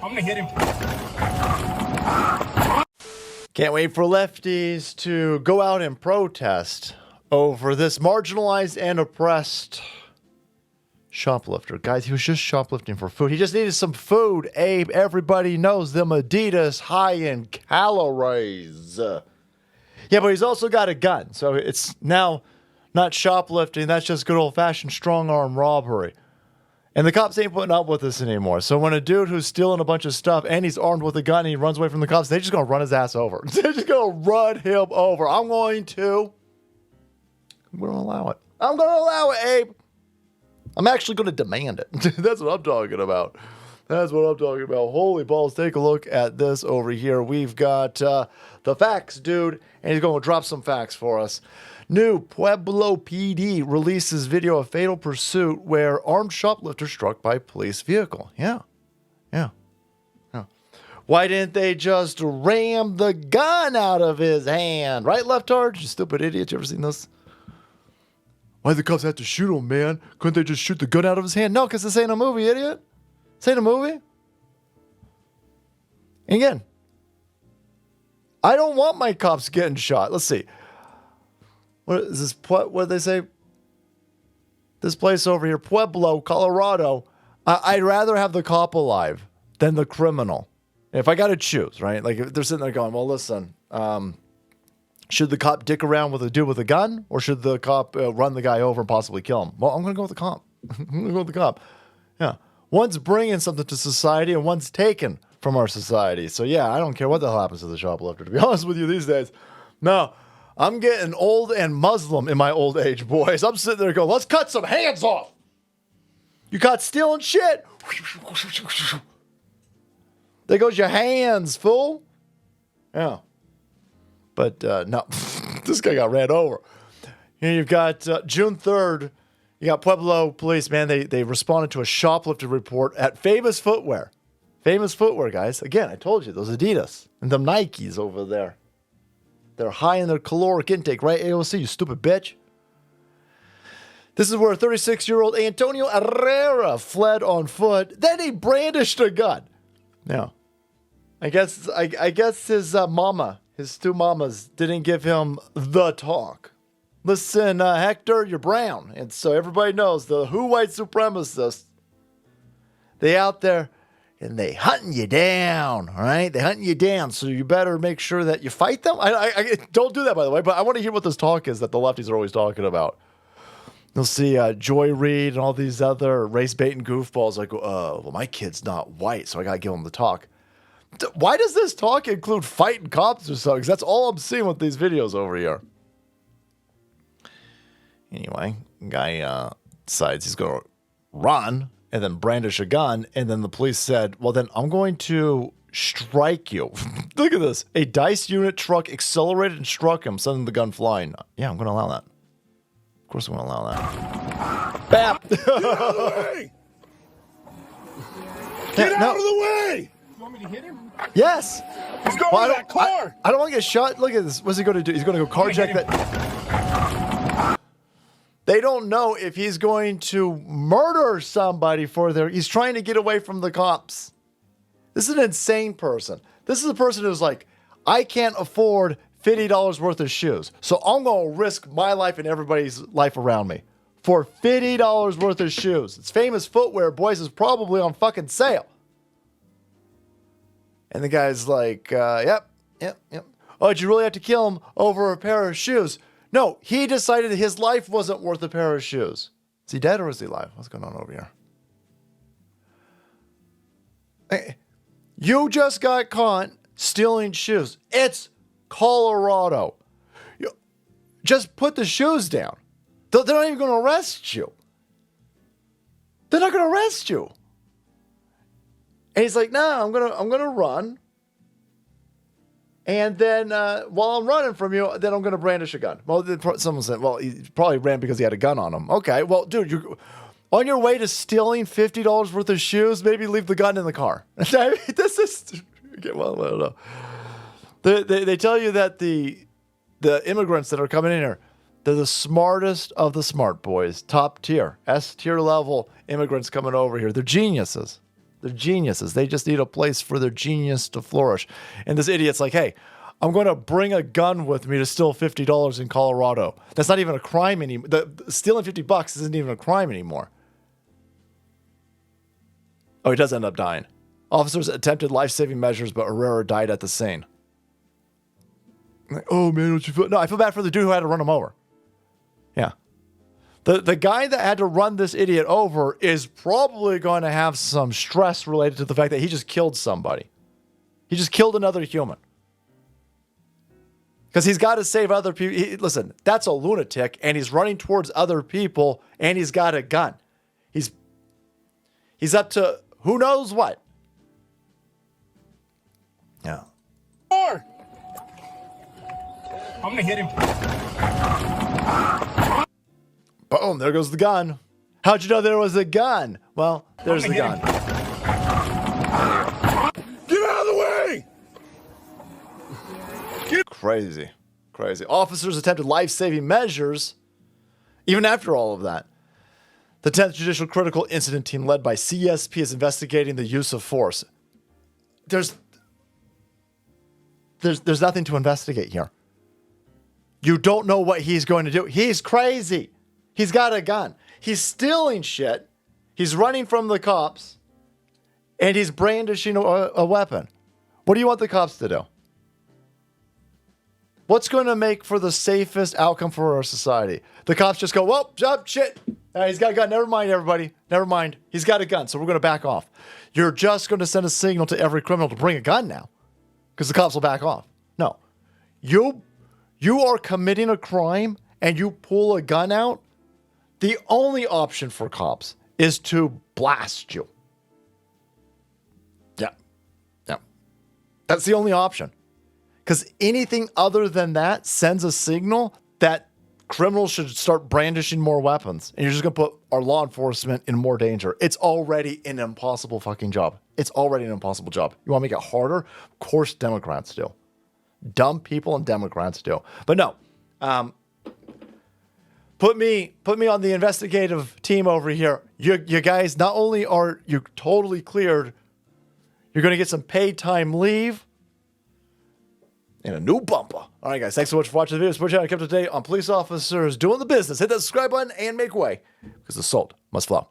I'm gonna hit him. Can't wait for lefties to go out and protest over this marginalized and oppressed shoplifter. Guys, he was just shoplifting for food. He just needed some food, Abe. Everybody knows them Adidas high in calories. Yeah, but he's also got a gun. So it's now not shoplifting. That's just good old-fashioned strong-arm robbery. And the cops ain't putting up with this anymore. So when a dude who's stealing a bunch of stuff and he's armed with a gun and he runs away from the cops, they're just going to run his ass over. They're just going to run him over. I'm going to allow it. I'm going to allow it, Abe. I'm actually going to demand it. That's what I'm talking about. That's what I'm talking about. Holy balls, take a look at this over here. We've got the facts, dude, and he's going to drop some facts for us. New Pueblo PD releases video of fatal pursuit where armed shoplifter struck by police vehicle. Yeah. Why didn't they just ram the gun out of his hand? Right, leftard? You stupid idiot. You ever seen this? Why'd the cops have to shoot him, man? Couldn't they just shoot the gun out of his hand? No, because this ain't a movie, idiot. This ain't a movie. And again, I don't want my cops getting shot. Let's see. What is this? What did they say? This place over here, Pueblo, Colorado. I'd rather have the cop alive than the criminal. If I got to choose, right? Like if they're sitting there going, well, listen, should the cop dick around with a dude with a gun, or should the cop run the guy over and possibly kill him? Well, I'm going to go with the cop. I'm going to go with the cop. Yeah. One's bringing something to society and one's taken from our society. So, yeah, I don't care what the hell happens to the shoplifter, to be honest with you these days. No, I'm getting old and Muslim in my old age, boys. I'm sitting there going, let's cut some hands off. You caught stealing shit. There goes your hands, fool. Yeah. But, no, this guy got ran over. Here you've got June 3rd. You got Pueblo police, man. They responded to a shoplifter report at Famous Footwear. Famous Footwear, guys. Again, I told you, those Adidas and them Nikes over there. They're high in their caloric intake, right, AOC, you stupid bitch? This is where 36-year-old Antonio Herrera fled on foot. Then he brandished a gun. Yeah. I guess his mama, his two mamas, didn't give him the talk. Listen, Hector, you're brown. And so everybody knows the who white supremacists, they out there and they hunting you down, all right? They hunting you down, so you better make sure that you fight them. I don't do that, by the way, but I want to hear what this talk is that the lefties are always talking about. You'll see Joy Reid and all these other race-baiting goofballs like, well, my kid's not white, so I got to give him the talk. Why does this talk include fighting cops or something? Because that's all I'm seeing with these videos over here. Anyway, guy decides he's going to run and then brandish a gun. And then the police said, well, then I'm going to strike you. Look at this. A dice unit truck accelerated and struck him, sending the gun flying. Yeah, I'm going to allow that. Of course I'm going to allow that. Bap! Get out of the way! Get out of the way! You want me to hit him? Yes! He's going to that car! I don't want to get shot. Look at this. What's he going to do? He's going to go carjack that. They don't know if he's going to murder somebody he's trying to get away from the cops. This is an insane person. This is a person who's like, I can't afford $50 worth of shoes, so I'm going to risk my life and everybody's life around me for $50 worth of shoes. It's Famous Footwear, boys. Is probably on fucking sale. And the guy's like, yep. Oh, did you really have to kill him over a pair of shoes? No, he decided his life wasn't worth a pair of shoes. Is he dead or is he alive? What's going on over here? Hey, you just got caught stealing shoes. It's Colorado. Just put the shoes down. They're not even going to arrest you. They're not going to arrest you. And he's like, no, I'm gonna run. And then while I'm running from you, then I'm going to brandish a gun. Well, someone said, well, he probably ran because he had a gun on him. Okay, well, dude, you're on your way to stealing $50 worth of shoes, maybe leave the gun in the car. I mean, this is, well, I don't know. They tell you that the immigrants that are coming in here, they're the smartest of the smart boys, top tier, S tier level immigrants coming over here. They're geniuses. They're geniuses. They just need a place for their genius to flourish. And this idiot's like, hey, I'm going to bring a gun with me to steal $50 in Colorado. That's not even a crime anymore. Stealing $50 isn't even a crime anymore. Oh, he does end up dying. Officers attempted life-saving measures, but Herrera died at the scene. Like, oh, man, don't you feel... No, I feel bad for the dude who had to run him over. Yeah. The guy that had to run this idiot over is probably going to have some stress related to the fact that he just killed somebody. He just killed another human. Because he's got to save other people. Listen, that's a lunatic, and he's running towards other people, and he's got a gun. He's up to who knows what. Yeah. Car! I'm going to hit him. Boom, there goes the gun. How'd you know there was a gun? Well, there's the gun. Get out of the way! Crazy. Officers attempted life-saving measures even after all of that. The 10th Judicial Critical Incident Team, led by CSP, is investigating the use of force. There's nothing to investigate here. You don't know what he's going to do. He's crazy. He's got a gun. He's stealing shit. He's running from the cops. And he's brandishing a weapon. What do you want the cops to do? What's going to make for the safest outcome for our society? The cops just go, well, shit. He's got a gun. Never mind, everybody. Never mind. He's got a gun, so we're going to back off. You're just going to send a signal to every criminal to bring a gun now. Because the cops will back off. No. You are committing a crime and you pull a gun out. The only option for cops is to blast you. Yeah. That's the only option. Because anything other than that sends a signal that criminals should start brandishing more weapons. And you're just going to put our law enforcement in more danger. It's already an impossible fucking job. You want to make it harder? Of course Democrats do. Dumb people and Democrats do. But no. Put me on the investigative team over here. You guys, not only are you totally cleared, you're going to get some paid time leave and a new bumper. All right, guys. Thanks so much for watching the video. Support channel kept up to date on police officers doing the business. Hit that subscribe button and make way, because the salt must flow.